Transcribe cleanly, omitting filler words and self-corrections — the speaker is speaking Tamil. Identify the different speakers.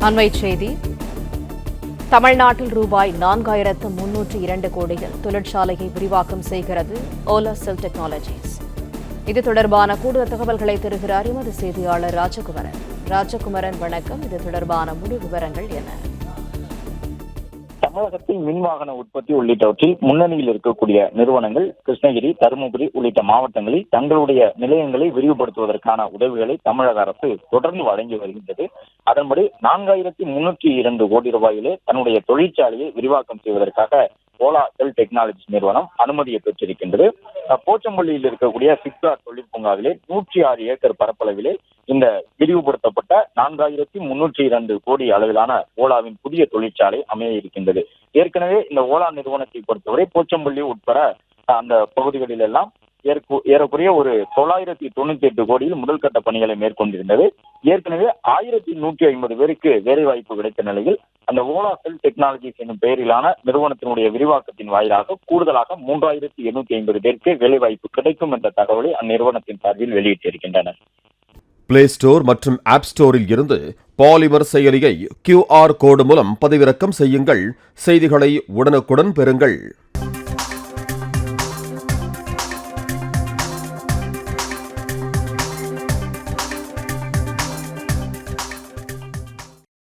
Speaker 1: அண்மைச் செய்தி. தமிழ்நாட்டில் ரூபாய் 4302 கோடியில் தொழிற்சாலையை விரிவாக்கம் செய்கிறது ஓலா செல் டெக்னாலஜிஸ். இது தொடர்பான கூடுதல் தகவல்களை தருகிறார் எமது செய்தியாளர் ராஜகுமரன். ராஜகுமரன், வணக்கம். இது தொடர்பான முழு விவரங்கள் என்ன?
Speaker 2: தமிழகத்தில் மின்வாகன உற்பத்தி உள்ளிட்டவற்றில் முன்னணியில் இருக்கக்கூடிய நிறுவனங்கள் கிருஷ்ணகிரி, தருமபுரி உள்ளிட்ட மாவட்டங்களில் தங்களுடைய நிலையங்களை விரிவுபடுத்துவதற்கான உதவிகளை தமிழக அரசு தொடர்ந்து வழங்கி வருகின்றது. அதன்படி 4302 கோடி ரூபாயிலே தன்னுடைய தொழிற்சாலையை விரிவாக்கம் செய்வதற்காக ஓலா செல் டெக்னாலஜிஸ் நிறுவனம் அனுமதியை பெற்றிருக்கின்றது. போச்சம்பள்ளியில் இருக்கக்கூடிய சிப்காட் தொழில் பூங்காவிலே 106 ஏக்கர் பரப்பளவிலே இந்த விரிவுபடுத்தப்பட்ட 4302 கோடி அளவிலான ஓலாவின் புதிய தொழிற்சாலை அமைய இருக்கின்றது. ஏற்கனவே இந்த ஓலா நிறுவனத்தை பொறுத்தவரை போச்சம்பள்ளி உட்பட அந்த பகுதிகளில் எல்லாம் ஏறக்குறைய ஒரு 998 கோடியில் முதல் கட்ட பணிகளை மேற்கொண்டிருந்தது. ஏற்கனவே 1150 பேருக்கு வேலைவாய்ப்பு கிடைத்த நிலையில் அந்த ஓலா செல் டெக்னாலஜிஸ் என்னும் பெயரிலான நிறுவனத்தினுடைய விரிவாக்கத்தின் வாயிலாக கூடுதலாக 3850 பேருக்கு வேலைவாய்ப்பு கிடைக்கும் என்ற தகவலை அந்நிறுவனத்தின் சார்பில் வெளியிட்டிருக்கின்றனர்.
Speaker 3: பிளே ஸ்டோர் மற்றும் ஆப் ஸ்டோரில் இருந்து பாலிமர் செயலியை QR கோடு மூலம் பதிவிறக்கம் செய்யுங்கள். செய்திகளை உடனுக்குடன் பெறுங்கள்.